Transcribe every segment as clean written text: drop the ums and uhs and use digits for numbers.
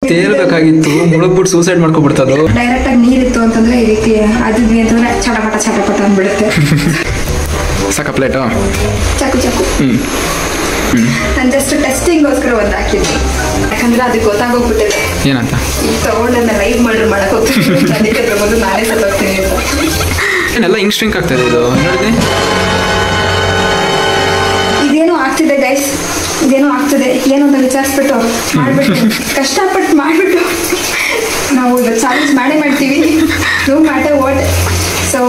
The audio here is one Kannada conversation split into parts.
ತೇಲ್ಬೇಕಾಗಿತ್ತು, ಮುಳುಗ್ಬಿಟ್ಟು ಸೂಸೈಡ್ ಮಾಡ್ಕೊಬಿಡ್ತದು. ಡೈರೆಕ್ಟ್ ಆಗಿ ನೀರಿತ್ತು ಅಂತಂದ್ರೆ ಈ ರೀತಿ ಅದಿದ್ವಿ ಅಂತಂದ್ರೆ ಚಟಪಟ ಅಂದ್ಬಿಡುತ್ತೆ. ಸಾಕ ಪ್ಲೇಟು ಚಾಕು ನಾನು ಜಸ್ಟ್ ಟೆಸ್ಟಿಂಗ್ಗೋಸ್ಕರ ಒಂದು ಹಾಕಿದ್ವಿ, ಯಾಕಂದ್ರೆ ಅದಕ್ಕೆ ಗೊತ್ತಾಗೋಗ್ಬಿಟ್ಟಿದೆ ಏನಂತ. ಈಗ ತಗೊಂಡನ್ನ ಲೈವ್ ಮರ್ಡರ್ ಮಾಡಕ್ ಹೋಗ್ತೀನಿ, ಅದಕ್ಕೆ ಅದ್ರ ಬಂದು ನಾನೇ ಸತ್ತೋಗ್ತೀನಿ. ಏನೆಲ್ಲ ಹಿಂಗ್ ಸ್ಟ್ರಿಂಕ್ ಆಗ್ತದೆ ಇದು ನೋಡಿದ್ವಿ. ಇದೇನೋ ಆಗ್ತಿದೆ ಗೈಸ್, ಇದೇನೋ ಆಗ್ತದೆ, ಏನು ಅಂತ ವಿಚಾರಿಸ್ಬಿಟ್ಟು ಮಾಡ್ಬಿಟ್ಟು ಕಷ್ಟಪಟ್ಟು ಮಾಡಿಬಿಟ್ಟು ನಾವು ಚಾಲೆಂಜ್ ಮಾಡ್ತೀವಿ. No matter what. ಸೊ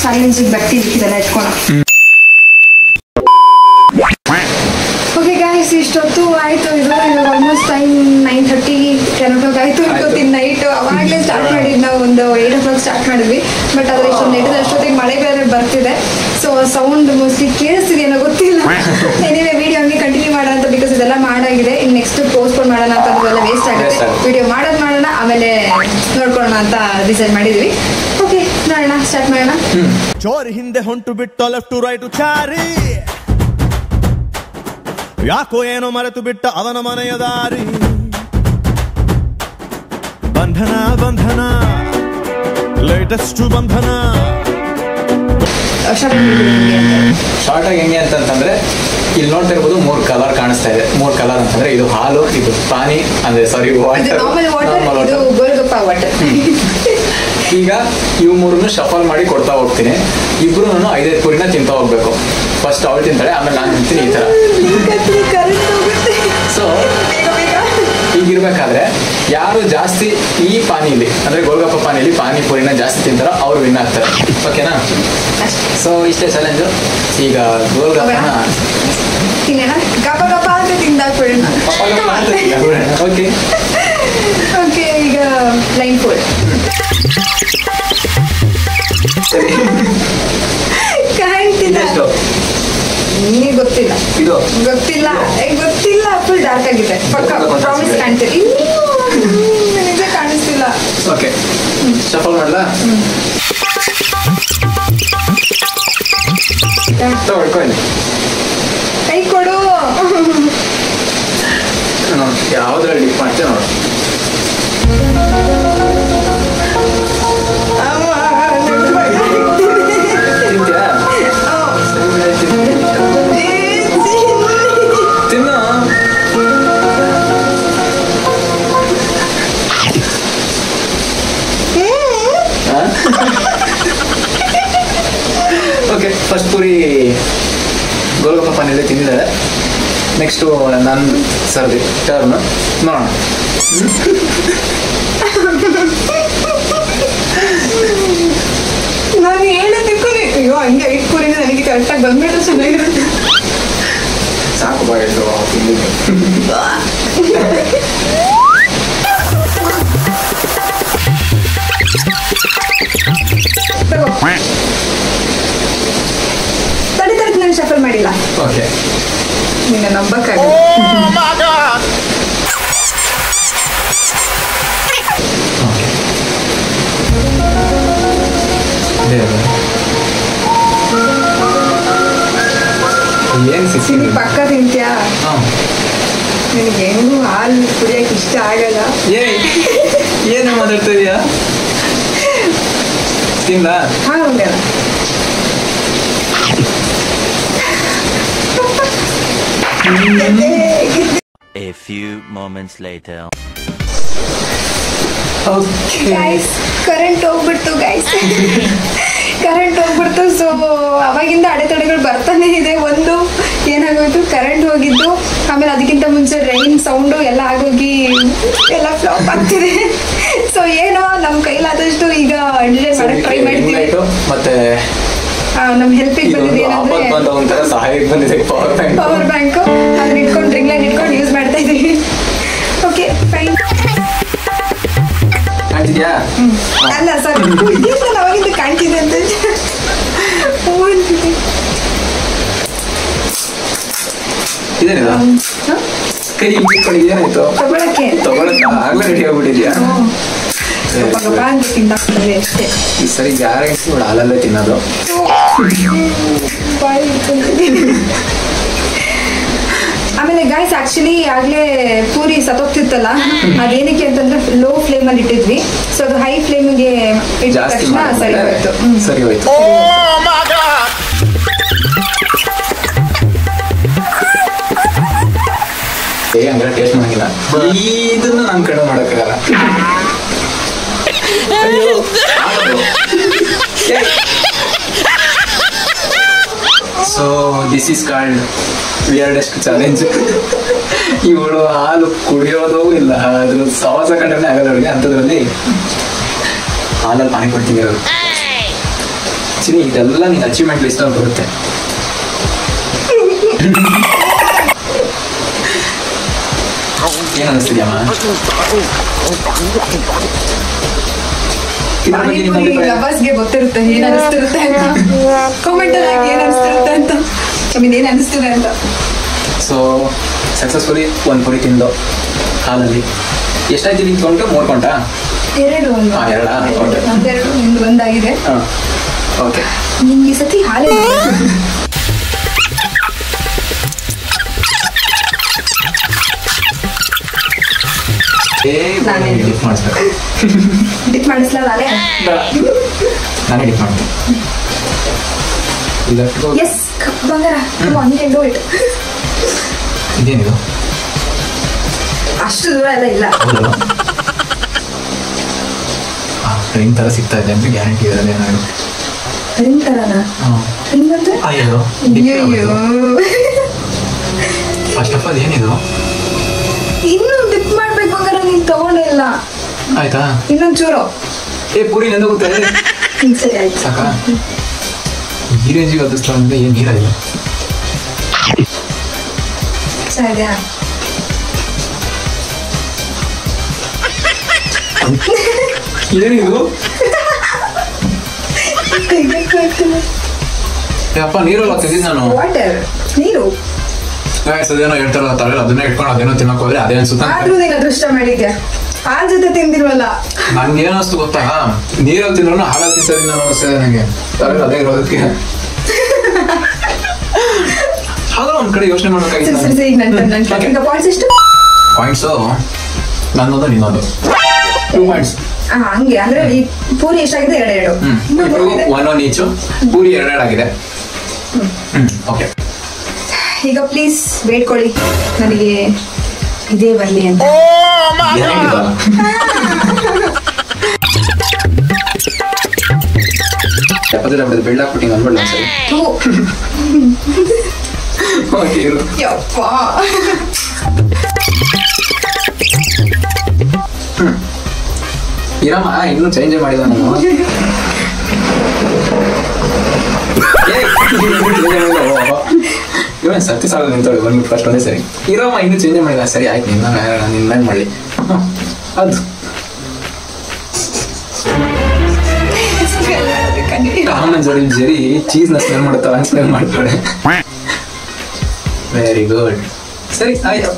ಚಾಲೆಂಜಿಗೆ ಬರ್ತೀವಿ ಇದೆಲ್ಲ ಇಟ್ಕೊಂಡು. ಓಕೆ ಗಾಯ್ಸ್, ಇಷ್ಟೊತ್ತು ಆಯಿತು. ಇದು ಇವಾಗ ಆಲ್ಮೋಸ್ಟ್ ಟೈಮ್ 9:30 10 o'clock ಆಯಿತು. ಇವತ್ತಿನ ನೈಟು ಅವಾಗಲೇ ಸ್ಟಾರ್ಟ್ ಮಾಡಿದ್ದು ನಾವು, ಒಂದು 8 o'clock ಸ್ಟಾರ್ಟ್ ಮಾಡಿದ್ವಿ. ಬಟ್ ಆದರೆ ಇಷ್ಟೊಂದು ನೈಟದ ಅಷ್ಟೊತ್ತಿಗೆ ಮಳೆ ಬೇರೆ ಬರ್ತಿದೆ. ಸೊ ಸೌಂಡ್ ಮೋಸ್ಟ್ಲಿ ಕೇಳಿಸ್ತಿದೆಯೇನೋ ಗೊತ್ತಿಲ್ಲ. ಏನಿವೆ ವಿಡಿಯೋ ಹಂಗೆ ಕಂಟಿನ್ಯೂ ಮಾಡೋಣ ಅಂತ, ಬಿಕಾಸ್ ಇದೆಲ್ಲ ಮಾಡಾಗಿದೆ. ಇನ್ನು ನೆಕ್ಸ್ಟ್ ಪೋಸ್ಟ್ಪೋನ್ ಮಾಡೋಣ ಅಂತ, ಅದೆಲ್ಲ ವೇಸ್ಟ್ ಆಗುತ್ತೆ. ವಿಡಿಯೋ ಮಾಡೋಣ, ಆಮೇಲೆ ನೋಡ್ಕೊಳ್ಳೋಣ ಅಂತ ಡಿಸೈಡ್ ಮಾಡಿದ್ವಿ. ಓಕೆ ನೋಡೋಣ, ಸ್ಟಾರ್ಟ್ ಮಾಡೋಣ. ಚೋರಿ ಹಿಂದೆ ಹೊಂಟು ಬಿಟ್ಟು ಲೆಫ್ಟ್ ರೈಟ್ ಚಾರಿ, ಯಾಕೋ ಏನೋ ಮರೆತು ಬಿಟ್ಟ ಅವನ ಮನೆಯ ದಾರಿ. ಬಂಧನ ಲೇಟೆಸ್ಟ್ ಬಂಧನ. ಶಾರ್ಟ್ ಆಗಿ ಹೆಂಗೆ ಅಂತಂದ್ರೆ ಇಲ್ಲಿ ನೋಡ್ತಾ ಇರ್ಬೋದು 3 ಕಲರ್ ಕಾಣಿಸ್ತಾ ಇದೆ. 3 ಕಲರ್ ಅಂತಂದ್ರೆ ಇದು ಹಾಲು, ಇದು ಪಾನಿ ಅಂದ್ರೆ ಸಾರಿ ವಾಟರ್. ಈಗ ಇವು 3 ಶಫಲ್ ಮಾಡಿ ಕೊಡ್ತಾ ಹೋಗ್ತೀನಿ. ಇಬ್ರು 5 ಪೂರಿನ ತಿಂತಾ ಹೋಗ್ಬೇಕು. ಫಸ್ಟ್ ಅವಳು ತಿಂತಾಳೆ, ಆಮೇಲೆ ನಾನು ತಿಂತೀನಿ. ಈ ತರ. ಸೊ ಈಗಿರ್ಬೇಕಾದ್ರೆ ಯಾರು ಜಾಸ್ತಿ ಈ ಪಾನಿಲಿ ಅಂದ್ರೆ ಗೋಲ್ಗಪ್ಪ ಪಾನಿಲಿ ಪಾನಿಪುರಿನ ಜಾಸ್ತಿ ತಿಂತಾರೋ ಅವ್ರು ವಿನ್ ಆಗ್ತಾರೆ. ಓಕೆನಾ? ಸೊ ಇಷ್ಟೇ ಚಾಲೆಂಜು. ಈಗ ಗೋಲ್ಗಪ್ಪನ ಓಕೆ ಓಕೆ. ಈಗ ಲೈನ್ ಫುಡ್ ನಿಮಗೆ ಗೊತ್ತಿಲ್ಲ, ಇದು ಗೊತ್ತಿಲ್ಲ ಫುಲ್ ಡಾರ್ಕ್ ಆಗಿದೆ. ಪಕ್ಕ ಪ್ರಾಮಿಸ್ ಕಾಣ್ತೀರಿ, ನಿಜ ಕಾಣಿಸ್ತಿಲ್ಲ. ಓಕೆ ಶಫಲ್ ಮಾಡಲಾ? ತಗೊಳ್ಕೊಳ್ಳಿ, ಕೈ ಕೊಡು. ಯಾವ್ದ್ರಲ್ಲಿ ಡಿಪ್ ಮಾಡ್ತೇವೆ ನೋಡು. ಓಕೆ, ಫಸ್ಟ್ ಪೂರಿ ಗೋಲ್ಗಪ್ಪ ಪಾನಿಯಲ್ಲಿ ತಿಂದಿದ್ದಾರೆ. ನೆಕ್ಸ್ಟು ನನ್ನ ಸರ್ದಿ ಟರ್ನ್ ನೋಡೋಣ. ನಾನು ಹೇಳೋದಕ್ಕೂ ಅಯ್ಯೋ ಹಂಗೆ 5 ಪೂರಿನ ನನಗೆ ಕರೆಕ್ಟಾಗಿ ಬಂದ್ಬಿಟ್ರೆ ಚೆನ್ನಾಗಿರುತ್ತೆ. ಸಾಕು ಬಾಯಿಟ್ಟು ತಡಿ ನಾನು ಶಫಲ್ ಮಾಡಿಲ್ಲ. ಓಕೆ, ನಿನ್ನ ನಂಬಕ್ಕಾಗಲ್ಲ. ಏನು ಸಿಸಿ ಪಕ್ಕ ತಿಂತ್ಯಾ? ನಿನಗೆ ಹೆಂಗೂ ಹಾಲು ಕುಡಿಯಕ್ಕೆ ಇಷ್ಟ ಆಗಲ್ಲ. ಏನು ಮಾತಾಡ್ತಾ ಇದೀಯಾ? ತಿಂದ ಹಾಗಲ್ಲ. A few moments later. Okay guys, current ಹೋಗ್ಬಿಡ್ತು ಗೈಸ್. ಕರೆಂಟ್ ಹೋಗ್ಬಿಡ್ತು. ಸೊ ಅವಾಗಿಂದ ಅಡೆತಡೆಗಳು ಬರ್ತಾನೆ ಇದೆ. ಒಂದು ಏನಾಗೋಯ್ತು, ಕರೆಂಟ್ ಹೋಗಿದ್ದು, ಆಮೇಲೆ ಅದಕ್ಕಿಂತ ಮುಂಚೆ ರೈನ್ ಸೌಂಡು ಎಲ್ಲ ಆಗೋಗಿ ಎಲ್ಲ ಫ್ಲಾಪ್ ಆಗ್ತಿದೆ. ಸೊ ಏನೋ ನಮ್ಮ ಕೈಲಾದಷ್ಟು ಈಗ ಎಂಟರ್ಟೈನ್ ಮಾಡಕ್ಕೆ ಟ್ರೈ ಮಾಡ್ತೀವಿ. ಮತ್ತೆ ನಮ್ಮ ಹೆಲ್ಪಿಗೆ ಬಂದಿದೆ ಏನಂದ್ರೆ ಸಹಾಯಕ್ಕೆ ಬಂದಿದೆ ಪವರ್ ಬ್ಯಾಂಕ್. ಅದನ್ನ ಇಟ್ಕೊಂಡು ರಿಂಗ್ ಲೈಟ್ ಇಟ್ಕೊಂಡು ಯೂಸ್ ಮಾಡ್ತಾ ಇದ್ದೀವಿ. Okay fine. ಕಾಣ್ತಿದ್ಯಾ? ಅಲ್ಲ ಸರ್, ಅವಾಗಿಂದ ಕಾಣ್ತಿದೆ ಅಂತ ಇದೇನಿದ ಕೈ ಇಟ್ಕೊಂಡು ಏನಾಯ್ತು? ತಗೊಳಕ್ಕೆ ಆಗ್ಲೇ ರೆಡಿ ಆಗ್ಬಿಟ್ಟಿದ್ಯಾ? ಅಷ್ಟೇ. ಈ ಸರಿ ಗ್ಯಾರಂಟಿ ನೋಡಿ ಹಾಲಲ್ಲೇ ತಿನ್ನೋದು. ಆಮೇಲೆ ಗೈಸ್ ಆಕ್ಚುಲಿ ಆಗ್ಲೇ ಪೂರಿ ಸತ್ತೋಗ್ತಿತ್ತಲ್ಲ, ಅದೇನಕ್ಕೆ ಅಂತಂದ್ರೆ ಲೋ ಫ್ಲೇಮ್ ಅಲ್ಲಿ ಇಟ್ಟಿದ್ವಿ. ಸೊ ಅದು ಹೈ ಫ್ಲೇಮ್ಗೆ ಇಟ್ಟ ತಕ್ಷಣ ಸರಿ ಹೋಯ್ತು. ಸರಿ ಹೋಯ್ತು. ಹಂಗಾರೆ ಟೇಸ್ಟ್ ಮಾಡಂಗಿಲ್ಲ, ಇದನ್ನು ನನ್ನ ಕಡೆ ಮಾಡೋಕ್ಕಾಗಲ್ಲ. So this is called weirdest challenge. ಇವಳು ಹಾಲು ಕುಡಿಯೋದು ಇಲ್ಲ, ಅದ್ರ ಸವಾಸ ಕಡೆನೇ ಆಗಲ್ಲ ಅವಳಿಗೆ. ಅಂಥದ್ರಲ್ಲಿ ಹಾಲಲ್ಲಿ ಪಾನಿಪುರಿ ತಿಂದಿರೋದು. ಚಿನಿ, ಇದೆಲ್ಲ ನಿನ್ನ ಅಚೀವ್ಮೆಂಟ್ ಲಿಸ್ಟ್ ಅಂತ ಬರುತ್ತೆ. ಏನ್ ಅನಿಸ್ತಿದ್ಯಮ್ಮ? ಲವರ್ಸ್ಗೆ ಗೊತ್ತಿರುತ್ತೆ ಏನ್ ಅನಿಸ್ತಿರುತ್ತೆ ಅಂತ. ಕಾಮೆಂಟ್ ಅಲ್ಲಿ ಏನ್ ಅನಿಸ್ತಿರುತ್ತೆ ಅಂತ, ಏನ್ ಅನಿಸ್ತಿದೆ ಅಂತ. ಸೊ ಸಕ್ಸಸ್ಫುಲಿ ಒಂದು ಪುರಿ ತಿಂದು ಹಾಲಲ್ಲಿ ಎಷ್ಟಾಯ್ತು ನಿಂತ್ಕೊಂಡು 3 ಕೊಂಟ? 2 ಎರಡಾ? ಅದೆರಡು ನಿಂದು ಒಂದಾಗಿದೆ. ಓಕೆ, ನಿಂಗೆ ಈ ಸತಿ ಹಾಲೇ ಡಿಪ್ ಮಾಡಿಸ್ಬೇಕು. ಡಿಪ್ ಮಾಡಿಸ್ಲಾ? ನಾನೇ ಡಿಪ್ ಮಾಡ್ತೀನಿ. ಎಸ್ ಬಂಗಾರ, ಹಂಗೆ ಇಟ್ಟು. ಇದೇನಿದು? ಅಷ್ಟು ದೂರ ಎಲ್ಲ ಇಲ್ಲ. ರಿಂಗ್ ಥರ ಸಿಗ್ತಾ ಇದೆ ಅಂತ ಗ್ಯಾರಂಟಿ ಇರೋದು. ಏನಾದ್ರು ರಿಂಗ್ ತರನಾ? ರಿಂಗ್ ಅಂದ್ರೆ ಅಯ್ಯೋ, ಫಸ್ಟ್ ಆಫ್ ಆಲ್ ಏನಿದು? ಇನ್ನು ಡಿಪ್ ಮಾಡ್ಬೇಕು ಬಂಗಾರ, ನೀನ್ ತಗೊಂಡೇ ಇಲ್ಲ. ಆಯ್ತಾ? ಇನ್ನೊಂದ್ ಚೂರು. ಪೂರಿ ನೆಂದು ಗೊತ್ತೇ ಸರಿ ಆಯ್ತು, ಸಾಕಾ? ಈ ರೇಂಜಿಗೆ ಅದಿಸ್ತಾ ಅಂದ್ರೆ ಏನು ನೀರಿಲ್ಲ. ಸರಿಯಾ? ಏನಿದು? ಅಪ್ಪ ನೀರಲ್ಲ ತಿಂದಿದ್ದು ನಾನು. ವಾಟರ್, ನೀರು. ಅದೇನೋ ಹೇಳ್ತಾರಲ್ಲ ತಲೆಯಲ್ಲಿ, ಅದನ್ನೇ ಇಟ್ಕೊಂಡು ಅದೇನೋ ತಿನ್ನಕ್ ಹೋದ್ರೆ ಅದೇ ಅನ್ಸುತ್ತ. ಆದ್ರೂ ನೀನ್ ಅದೃಷ್ಟ ಮಾಡಿದ್ಯಾ, ಹಾಲ್ ಜೊತೆ ತಿಂದಿಲ್ವಲ್ಲ. ನನ್ಗೆ ಏನಿಸ್ತು ಗೊತ್ತಾ, ನೀರಲ್ಲಿ ತಿಂದ್ರು ಹಾಲಲ್ಲಿ ತಿಂತದಿಂದ ಅನಿಸ್ತದೆ ನನಗೆ. ತಲೆಯಲ್ಲಿ ಅದೇ ಇರೋದಕ್ಕೆ ಆದ್ರೂ ಒಂದ್ ಕಡೆ ಯೋಚನೆ ಮಾಡ್ಬೇಕಾಗಿತ್ತು. ಈಗ ಪಾಯಿಂಟ್ಸ್ ಎಷ್ಟು? ಪಾಯಿಂಟ್ಸು ನನ್ನೊಂದು ನಿನ್ನೊಂದು 2 ಪಾಯಿಂಟ್ಸ್. ಹಂಗೆ ಅಂದ್ರೆ ಈ ಪೂರಿ ಎಷ್ಟಾಗಿದೆ? 2 1 ಈಚು. ಪೂರಿ 2 ಆಗಿದೆ. ಓಕೆ, ಈಗ ಪ್ಲೀಸ್ ಬೇಡ್ಕೊಳ್ಳಿ ನನಗೆ ಇದೇ ಬರ್ಲಿ ಅಂತ. ಬೆಳ್ಳಾಕ್ಬಿಟ್ಟಿಂಗ್ ಅನ್ಬಿಡ್ಲ ಸರಿ. ಯಪ್ಪ, ಇರಮ್ಮ, ಇನ್ನೂ ಚೇಂಜ್ ಮಾಡಿದ ನಾನು. ಇವನ್ ಸತ್ಯ ಸಾಲ ನಿಂತೋಳು ಬಂದ್ಬಿಟ್ಟು ಫಸ್ಟ್ ಒಂದೇ ಸರಿ. ಇರಮ್ಮ, ಇನ್ನೂ ಚೇಂಜ್ ಮಾಡಿದ. ಸರಿ ಆಯ್ತು, ನಿನ್ನ ಮಾಡಲಿ. ಅದು ಕಾಮನ್ ಜರಿ ಚೀಸ್ನ ಸ್ಮೆಲ್ ಮಾಡುತ್ತಲ್ಲ, ಹಂಗೆ ಸ್ಮೆಲ್ ಮಾಡ್ತಾಳೆ. Very good. ಸರಿ ಆಯ್ತು,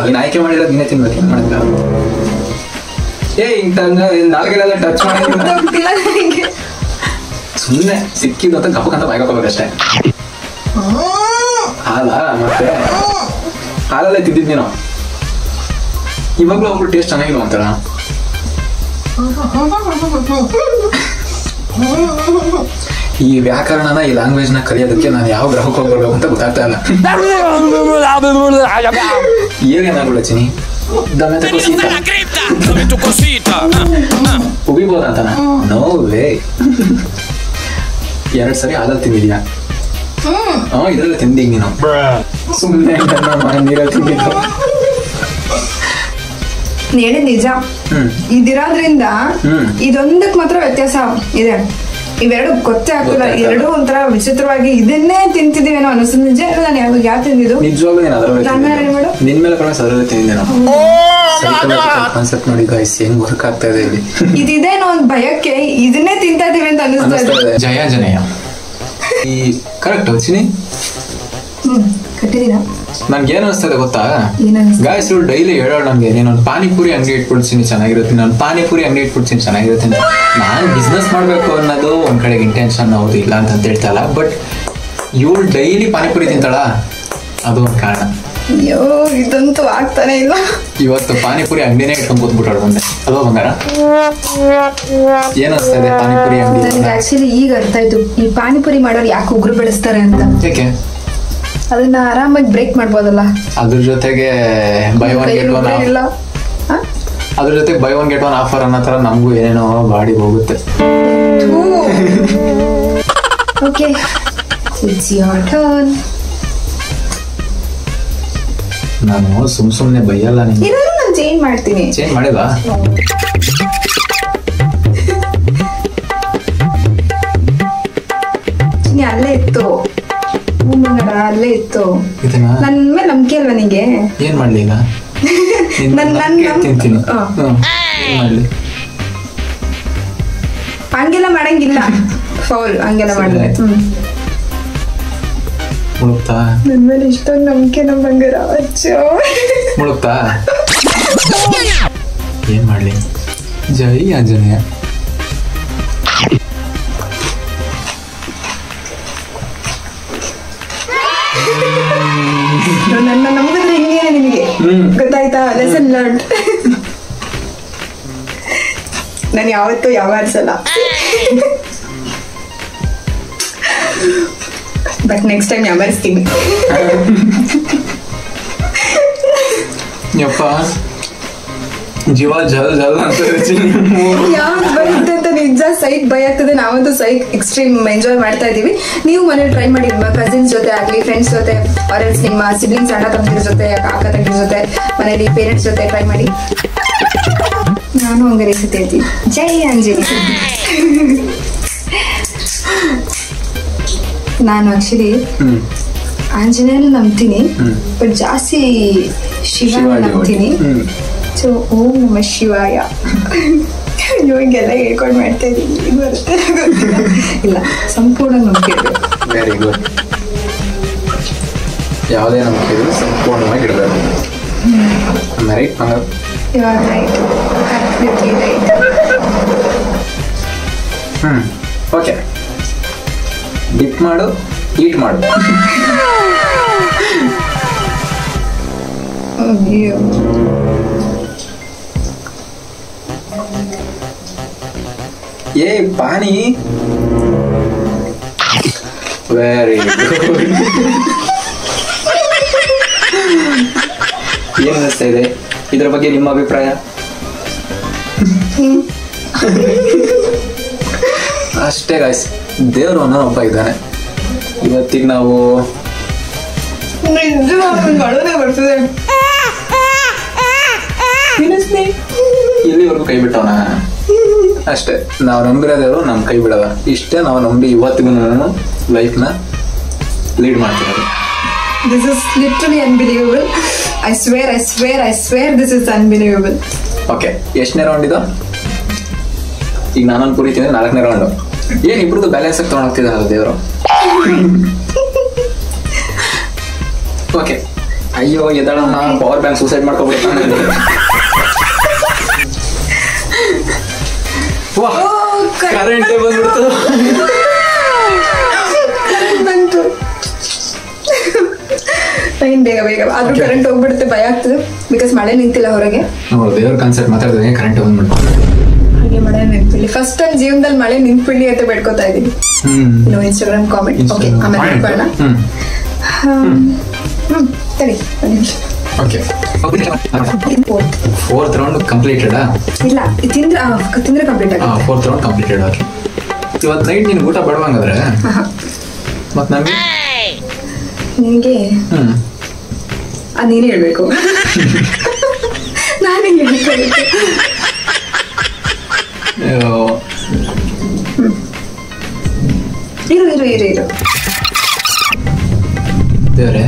ನೀನು ಆಯ್ಕೆ ಮಾಡಿರೋದು ನೀನೇ ತಿನ್ಬೇಕು. ಏನು ಮಾಡಿದ? ನಾಲ್ಗೆಲ್ಲ ಟಚ್ ಮಾಡಿಲ್ಲ, ಸುಮ್ಮನೆ ಸಿಕ್ಕಿದ್ದು ಅಂತ ಗಪ್ಪಕ್ಕಂತ ಬಾಯ್ಕೋಬೇಕಷ್ಟೇ. ಹಾಲ ಮತ್ತೆ ಹಾಲಲ್ಲೇ ತಿದ್ದಿದ್ ನೀನು. ಇವಾಗಲೂ ಒಬ್ರು ಟೇಸ್ಟ್ ಚೆನ್ನಾಗಿಲ್ಲ ಅಂತಾರ. ಈ ವ್ಯಾಕರಣನ, ಈ ಲ್ಯಾಂಗ್ವೇಜ್ ನ ಕಲಿಯೋದಕ್ಕೆ ನಾನು ಯಾವ ಗ್ರಹಕ್ಕೆ ಹೋಗ್ಬರ್ಬೇಕು ಅಂತ ಗೊತ್ತಾಗ್ತಾ ಇಲ್ಲ. ಏನೇನಾಗ್ಬಿಡ ಚಿನಿ, ಉಗಿಬೋದಂತ? No way. 2 ಸರಿ ಹಾಲಲ್ಲಿ ತಿಂದಿದ್ಯಾ? ಇದ್ರಲ್ಲಿ ತಿಂದಿ ನೀನು. ಸುಮ್ಮನೆ ನೀರಲ್ಲಿ ತಿಂದಿದ್ದು. ಹೇಳಿದ್ ನಿಜ. ಇದಿರೋದ್ರಿಂದ ಇದೊಂದಕ್ಕೆ ಮಾತ್ರ ವ್ಯತ್ಯಾಸ ಇದೆ. ಇವೆರಡು ಗೊತ್ತೇ ಆಗ್ತಿಲ್ಲ. ಎರಡು ಒಂಥರ ವಿಚಿತ್ರವಾಗಿ ಇದನ್ನೇ ತಿಂತಿದೀವೇನೋ ಅನಿಸ್ತದೆ. ನಿಜ ನಾನು ಯಾವ್ದು ತಿಂದಿದ್ದು ನಿಜವಾಗ್ಲೂ ನಿನ್ ಮೇಲೆ ಅದರಲ್ಲೇ ತಿಂದಿದ್ದೆ ನಾನು. ಕಾನ್ಸೆಪ್ಟ್ ನೋಡಿ ಗೈಸ್, ಹೆಂಗ್ ವರ್ಕ್ ಆಗ್ತಾ ಇದೆ ಇಲ್ಲಿ. ಇದೇನೋ ಒಂದ್ ಭಯಕ್ಕೆ ಇದನ್ನೇ ತಿಂತಾ ಇದೀವಿ ಅಂತ ಅನಿಸ್ತಾ ಇದೆ. ಜಯ ಜನಯ ಈ ಕರೆಕ್ಟ್ ಚಿನಿ ಕಟ್ಟಿದೀನ. ನನ್ಗೆ ಏನ್ ಅನಿಸ್ತದೆ ಗೊತ್ತಾ ಗಾಯ್ಸ್, ಇವ್ರು ಡೈಲಿ ಹೇಳೋಳು ನಮ್ಗೆ, ನೀನೊಂದು ಪಾನಿಪುರಿ ಅಂಗಡಿ ಇಟ್ಬಿಡ್ತೀನಿ ಚೆನ್ನಾಗಿರುತ್ತೆ, ನಾನು ಪಾನಿಪುರಿ ಅಂಗಡಿ ಇಟ್ಬಿಡ್ತೀನಿ ಚೆನ್ನಾಗಿರುತ್ತೆ. ನಾನು ಬಿಸ್ನೆಸ್ ಮಾಡ್ಬೇಕು ಅನ್ನೋದು ಒಂದ್ ಕಡೆಗೆ ಇಂಟೆನ್ಷನ್, ಹೌದು ಇಲ್ಲ ಅಂತ ಹೇಳ್ತಾ ಇಲ್ಲ. ಬಟ್ ಇವಳು ಡೈಲಿ ಪಾನಿಪುರಿ ತಿಂತಾಳ, ಅದು ಒಂದು ಕಾರಣ. ಅಯ್ಯೋ ಇದಂತೂ ಆಗ್ತಾನೆ ಇಲ್ಲ. ಇವತ್ತು ಪಾನಿಪುರಿ ಅಂಗಡಿನೇ ಇಟ್ಕೊಂಡು ಕೂತ್ಬಿಟ್ಟಾಳು ಮುಂದೆ ಅಲ್ವಾ ಬಂಗಾರ? ಏನ್ ಅನಿಸ್ತಾ ಇದೆ ಪಾನಿಪುರಿ ಅಂಗಡಿ? ನನಗೆ ಆಕ್ಚುಲಿ ಈಗ ಅರ್ಥ ಆಯ್ತು ಈ ಪಾನಿಪುರಿ ಮಾಡೋರು ಯಾಕೆ ಉಗುರು ಬೆಳೆಸ್ತಾರೆ ಅಂತ. ಯಾಕೆ? ಅದನ್ನ ಆರಾಮಾಗಿ ಬ್ರೇಕ್ ಮಾಡ್ಬೋದಲ್ಲ. ಅದ್ರ ಜೊತೆಗೆ ಬೈ ಒನ್ ಗೆಟ್ ಒನ್ ಇಲ್ಲ ಅದ್ರ ಜೊತೆಗೆ by one get one offer ಅನ್ನೋ ತರ ನಮಗೂ ಏನೇನೋ ಬಾಡಿ ಹೋಗುತ್ತೆ. Okay it's your turn. ನಾನು ಸುಮ್ನೆ ಬೈಯಲ್ಲ. ಏನಾದ್ರು ನಾನು ಚೇಂಜ್ ಮಾಡ್ತೀನಿ. ಚೇಂಜ್ ಮಾಡಿಲ್ವಾ? ಅಲ್ಲೇ ಇತ್ತು ಅಲ್ಲೇ ಇತ್ತು. ನನ್ ಮೇಲೆ ನಂಬಿಕೆ ಅಲ್ವಾ ನಿಂಗೆ? ಏನ್ ಮಾಡ್ಲಿ ಈಗ? ತಿಂತೀನಿ. ಮಾಡ್ಲಿ ಹಂಗೆಲ್ಲ ಮಾಡಂಗಿಲ್ಲ. ಫೌಲ್ ಹಂಗೆಲ್ಲ ಮಾಡಿದ್ರೆ ಮುಳುಗ್ತಾ? ನನ್ ಮೇಲೆ ಇಷ್ಟೊಂದು ನಂಬಿಕೆ ನಮ್ಮ ಬಂಗಾರ. ಮುಳುಗ್ತಾ? ಏನ್ ಮಾಡ್ಲಿ? ಜೈ ಆಂಜನೇಯ. ನನ್ನ ನಂಬಿದ್ರೆ ಹಿಂಗೇನೆ ನಿಮಗೆ ಗೊತ್ತಾಯ್ತಾ? Lesson learn. ನಾನು ಯಾವತ್ತೂ ಯಾವಾರಿಸಲ್ಲ. ಬಟ್ ನೆಕ್ಸ್ಟ್ ಟೈಮ್ ಯಾವಾರಿಸ್ತೀನಿ. ಯಪ್ಪ ಜೀವ ಜಲ್ ಜಲ್ ಅಂತ ಯಾವ್ದು ಬರುತ್ತೆ ಅಂತ ನಿಜ ಸೈಕ್ ಭಯ ಆಗ್ತದೆ. ನಾವಂತೂ ಸೈಕ್ ಎಕ್ಸ್ಟ್ರೀಮ್ ಎಂಜಾಯ್ ಮಾಡ್ತಾ ಇದೀವಿ. ನೀವು ಮನೇಲಿ ಟ್ರೈ ಮಾಡಿ, ನಿಮ್ಮ ಕಸಿನ್ಸ್ ಜೊತೆ ಆಗ್ಲಿ, ಫ್ರೆಂಡ್ಸ್ ಜೊತೆ, ಆರ್ಎಲ್ಸ್ ನಿಮ್ಮ ಸಿಬ್ಲಿಂಗ್ಸ್ ಅಣ್ಣ ತಮ್ಮಂದಿರ ಜೊತೆ, ಅಕ್ಕ ತಂಗಿರ ಜೊತೆ, ಮನೇಲಿ ಪೇರೆಂಟ್ಸ್ ಜೊತೆ ಟ್ರೈ ಮಾಡಿ. ನಾನು ಹಂಗೆ ರೇಸಿತೆ ಹೇಳ್ತೀನಿ. ಜೈ ಆಂಜನೇಯ. ನಾನು ಆಕ್ಚುಲಿ ಆಂಜನೇಯನ ನಂಬ್ತೀನಿ, ಬಟ್ ಜಾಸ್ತಿ ಶಿವನ ನಂಬ್ತೀನಿ. ಸೊ ಓಂ ನಮಃ ಶಿವಾಯ. ಇವಾಗೆಲ್ಲ ಹೇಳ್ಕೊಂಡು ಮಾಡ್ತಾ ಇದ್ದೀನಿ. ಬರುತ್ತೆ ಇಲ್ಲ, ಸಂಪೂರ್ಣ ನಂಬಿಕೆ. Very good. ಯಾವುದೇ ನಂಬಿಕೆ ಇದ್ರು ಸಂಪೂರ್ಣವಾಗಿ ಇಡಬೇಕು. ರೈಟ್ ಮಂಗ? You are right, completely right. Okay, dip ಮಾಡು, ಈಟ್ ಮಾಡು. ಏ ಪಾನಿ. Very good. ಏನ್ ಅನಿಸ್ತಾ ಇದೆ ಇದ್ರ ಬಗ್ಗೆ ನಿಮ್ಮ ಅಭಿಪ್ರಾಯ? ಅಷ್ಟೇ ಗಾಯ್ಸ್, ದೇವರು ಒಬ್ಬ ಇದ್ದಾನೆ. ಇವತ್ತಿಗೆ ನಾವು ಬರ್ತದೆ ಇಲ್ಲಿವರೆಗೂ ಕೈ ಬಿಟ್ಟವನ ಅಷ್ಟೇ. ನಾವು ನಂಬಿರೋದೇವರು ನಮ್ ಕೈ ಬಿಡವ. ಇಷ್ಟೇ ನಾವು ನಂಬಿ ಇವತ್ತಿಗೂ ಲೈಫ್ನ ಲೀಡ್ ಮಾಡ್ತಿರೋದು. This is literally unbelievable. I swear this is unbelievable. Okay, ಎಷ್ಟನೇ ರೌಂಡ್ ಇದು? ಈಗ ನಾನೊಂದು ಕುರಿತೀನಿ, 4ನೇ ರೌಂಡು. ಏನ್ ಇಬ್ರದ್ದು ಬ್ಯಾಲೆನ್ಸ್ ಆಗಿ ತಗೊಂಡೋಗ್ತಿದ್ದಾರಲ್ಲ ದೇವರು. ಓಕೆ, ಅಯ್ಯೋ ಎದಳಮ್ಮ, ಪವರ್ ಬ್ಯಾಂಕ್ ಸೂಸೈಡ್ ಮಾಡ್ಕೊಬಿಡ್ತಾನೆ. ಕರೆಂಟ್ ಬಂದ್ಬಿಡ್ತು. ಬೇಗ ಆದ್ರೂ ಕರೆಂಟ್ ಹೋಗ್ಬಿಡುತ್ತೆ, ಭಯ ಆಗ್ತದೆ. ಬಿಕಾಸ್ ಮಳೆ ನಿಂತಿಲ್ಲ ಹೊರಗೆ. ದೇವ್ರ ಕಾನ್ಸೆಪ್ಟ್ ಮಾತಾಡಿದ್ರೆ ಕರೆಂಟ್ ಬಂದ್ಬಿಡ್ತು. ಹಾಗೆ ಮಳೆ ನಿಂತಿಲ್ಲ. ಫಸ್ಟ್ ಟೈಮ್ ಜೀವನದಲ್ಲಿ ಮಳೆ ನಿಂತ್ಬಿಡ್ಲಿ ಅಂತ ಬೇಡ್ಕೋತಾ ಇದೀನಿ. Instagram comment. ಓಕೆ, ಆಮೇಲೆ ನೋಡ್ಕೊಳ್ಳೋಣ. ಸರಿ, ಓಕೆ. 4th round completed? ಇಲ್ಲ, ತಿಂದ್ರೆ ಕಂಪ್ಲೀಟ್ ಆಗಿದೆ. 4th round completed. ಓಕೆ, ಇವತ್ತು ನೈಟ್ ನಿನ್ ಊಟ ಬಡವಂಗಾದ್ರೆ ಮತ್ ನಮ್ಗೆ ನಿನಗೆ ನೀನೇ ಹೇಳ್ಬೇಕು. ನಾನೇ ಹೇಳ್ಬೇಕು. ಇರು ದೇವ್ರೆ,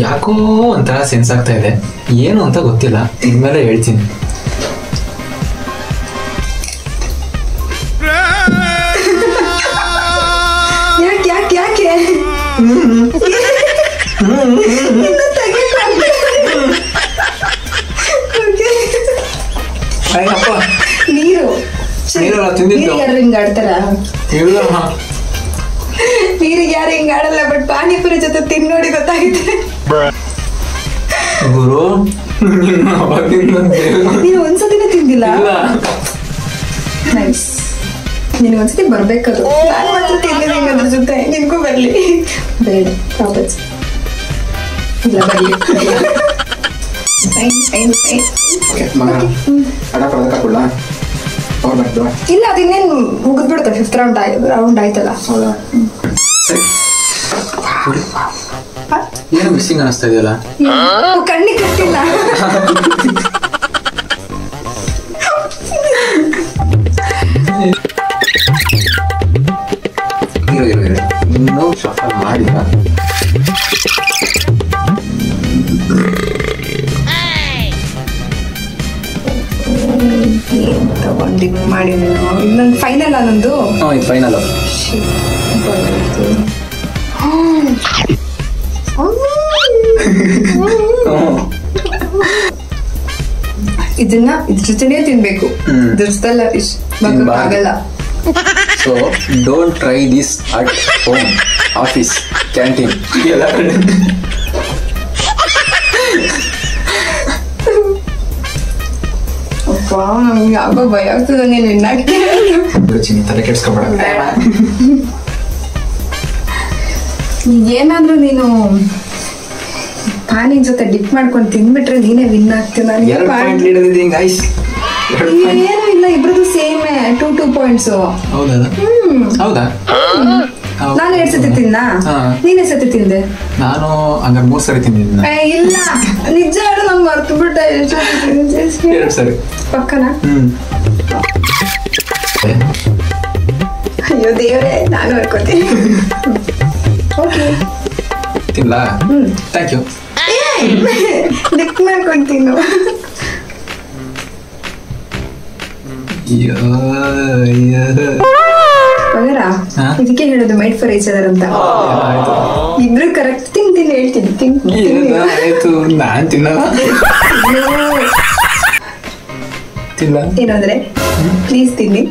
ಯಾಕೋ ಒಂಥರ ಸೆನ್ಸ್ ಆಗ್ತಾ ಇದೆ. ಏನು ಅಂತ ಗೊತ್ತಿಲ್ಲ, ಇನ್ಮೇಲೆ ಹೇಳ್ತೀನಿ. ಯಾಕೆ ಅಯ್ಯಪ್ಪ, ನೀರು ನೀರೆಲ್ಲ ತಿಂದಿದ್ದು ಹಿಂಗ್ ಆಡ್ತಾರ. ಇಲ್ಲ ನೀರಿಗೆ ಯಾರು ಹಿಂಗ್ ಆಡಲ್ಲ, ಬಟ್ ಪಾನಿಪುರಿ ಜೊತೆ ತಿನ್ನೋಡಿ ಗೊತ್ತಾಗುತ್ತೆ. ಗುರು ನೀನು ಒಂದ್ಸತಿನೂ ತಿಂದಿಲ್ಲ? ನೈಸ್. ನೀನು ಒಂದ್ಸತಿ ಬರ್ಬೇಕದು. ನಾನು ಮಾತ್ರ ತಿಂದಿದ್ದೀನಿ ಅದ್ರ ಜೊತೆ, ನಿನ್ಗೂ ಬರ್ಲಿ. ಬೇಡ ವಾಪಸ್ ಇಲ್ಲ, ಬರ್ಲಿ. ಇಲ್ಲ, ಅದಿನ್ನೇನು ಮುಗಿದ್ಬಿಡುತ್ತೆ. 5th ರೌಂಡ್ ಆಯ್ತಲ್ಲ. ಹೌದಾ? ಸರಿ. ಏನು ಮಿಸ್ಸಿಂಗ್ ಅನಿಸ್ತಾ ಇದೆಯಲ್ಲ? ಕಣ್ಣಿಗೆ ಕಟ್ಟಿಲ್ಲ. ಇನ್ನೂ ಶಫಲ್ ಮಾಡಿಲ್ಲ. ತಗೊಂಡು ಮಾಡಿ ಇನ್ನೊಂದು ಫೈನಲ್ ಅನ್ನೊಂದು. ಇದು ಫೈನಲ್. ಇದನ್ನ ಇದ್ರ ಜೊತೆನೇ ತಿನ್ಬೇಕು. ಇದ್ರ ಜೊತೆಲ್ಲ ಆಗಲ್ಲ. So don't try this at home, office, canteen ಎಲ್ಲ ಕಡೆ. ನಮ್ಗೆ ಯಾಕೋ ಭಯ ಆಗ್ತದೆ. ನೀನು ಇನ್ನಾಗಿ ಚಿನಿ ತಲೆ ಕೆಡ್ಸ್ಕೊಬೇಡ. ಏನಾದ್ರೂ ನೀನು ಪಾನಿ ಜೊತೆ ಡಿಪ್ ಮಾಡ್ಕೊಂಡು ತಿನ್ಬಿಟ್ರೆ ನೀನೇ ವಿನ್ ಆಗ್ತೀನಿ. ಏನು ಇಲ್ಲ, ಇಬ್ರದ್ದು ಸೇಮ್ 2 points. ಹೌದಾ? ಹೌದಾ? ನಾನು 2 ಸತಿ ತಿನ್ನ, ನೀನ್ 2 ಸತಿ ತಿಂದೆ. ನಾನು ಹಂಗಾರೆ 3 ಸರಿ ತಿಂದಿದ್ದೀನಿ. ಇಲ್ಲ ನಿಜ ಹೇಳು, ನಂಗೆ ಮರ್ತು ಬಿಟ್ಟೆ. 2 ಸರಿ ಪಕ್ಕನಾ? ಅಯ್ಯೋ ದೇವ್ರೆ, ನಾನು ಅನ್ಕೋತೀನಿ. ಓಕೆ ತಿನ್ಲಾ? Thank you. ಡಿಪ್ ಮಾಡ್ಕೊಂತೀನಿ. ಇದಕ್ಕೆ ಹೇಳೋದು ಮೈಡ್ ಫಾರ್ ಈಚ್ ಅದರ್ ಅಂತ. ಇಬ್ರು ಕರೆಕ್ಟ್ ತಿಂತೀನಿ ಹೇಳ್ತೀನಿ. ಆಯ್ತು, ನಾನ್ ತಿನ್ನಲ್ಲ. ತಿನ್ನ ಏನಂದ್ರೆ ಪ್ಲೀಸ್ ತಿನ್ನಿ.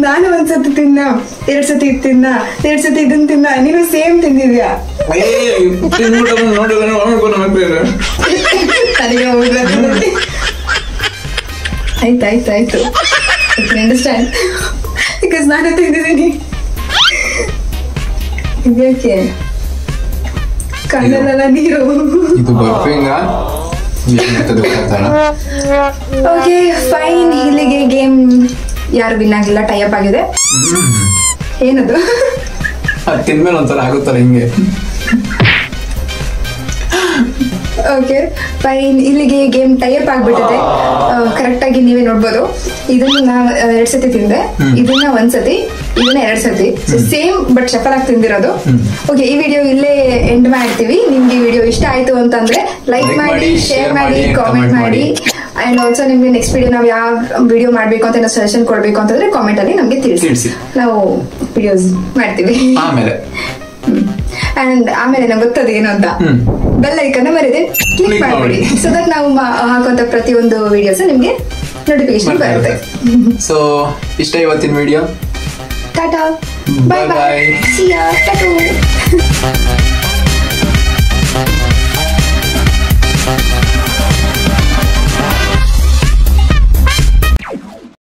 ನಾನು 1 ಸತಿ ತಿನ್ನ, 2 ಸತಿ ತಿನ್ನ, 2 ಸತಿ ಇದನ್ನ ತಿನ್ನ. ನೀನು ಸೇಮ್ ತಿಂದಿದ್ಯಾ? ಆಯ್ತಾಯ್ತಾಯ್ತು, ಅಂಡರ್ಸ್ಟ್ಯಾಂಡ್. ಬಿಕಾಸ್ ನಾನು ತಿಂದಿದ್ದೀನಿ. ಇದಕ್ಕೆ ಕಣ್ಣಲ್ಲೆಲ್ಲ ನೀರು. ಇದು ಬರ್ಫಿಂಗ. Okay fine. ಇಲ್ಲಿಗೆ ಗೇಮ್ ಯಾರು ವಿನ್ ಆಗಿಲ್ಲ, ಟೈ ಅಪ್ ಆಗಿದೆ. ಏನದು? ತಿಂದ್ಮೇಲೆ ಒಂಥರ ಆಗುತ್ತಲ್ಲ ಹಿಂಗೆ. Okay fine. ಇಲ್ಲಿಗೆ ಗೇಮ್ ಟೈ ಅಪ್ ಆಗ್ಬಿಟ್ಟಿದೆ. ಕರೆಕ್ಟ್ ಆಗಿ ನೀವೇ ನೋಡ್ಬೋದು. ಇದನ್ನ ನಾನು 2 ಸತಿ ತಿಂದೆ, ಇದನ್ನ 1 ಸತಿ, ಇದನ್ನ 2 ಸತಿ. ಸೇಮ್ ಬಟ್ ಶಫಲ್ ಆಗಿ ತಿಂದಿರೋದು. ಓಕೆ, ಈ ವಿಡಿಯೋ ಇಲ್ಲೇ ಎಂಡ್ ಮಾಡ್ತೀವಿ. ನಿಮ್ಗೆ ಈ ವಿಡಿಯೋ ಇಷ್ಟ ಆಯ್ತು ಅಂತಂದ್ರೆ ಲೈಕ್ ಮಾಡಿ, ಶೇರ್ ಮಾಡಿ, ಕಾಮೆಂಟ್ ಮಾಡಿ. ಅಂಡ್ ಆಲ್ಸೋ ನಿಮ್ಗೆ ನೆಕ್ಸ್ಟ್ ವಿಡಿಯೋ ನಾವು ಯಾವ ವಿಡಿಯೋ ಮಾಡ್ಬೇಕು ಅಂತ ಸಜೆಷನ್ ಕೊಡ್ಬೇಕು ಅಂತಂದ್ರೆ ಕಾಮೆಂಟ್ ಅಲ್ಲಿ ನಮ್ಗೆ ತಿಳಿಸಿ. ನಾವು ವಿಡಿಯೋಸ್ ಮಾಡ್ತೀವಿ. ಅಂಡ್ ಆಮೇಲೆ ನಂಗೆ ಗೊತ್ತದ ಏನು ಅಂತ, ಬೆಲ್ ಐಕನ್ ಮರಿದೆ ಕ್ಲಿಕ್ ಮಾಡ್ಬಿಡಿ. ಸೊ ದಟ್ ನಾವು ಹಾಕುವಂತ ಪ್ರತಿಯೊಂದು ವಿಡಿಯೋಸ್ ನಿಮ್ಗೆ ನೋಟಿಫಿಕೇಶನ್ ಬರುತ್ತೆ. ಸೊ ಇಷ್ಟ ಇವತ್ತಿನ video. Tata, bye bye, see you, Tata.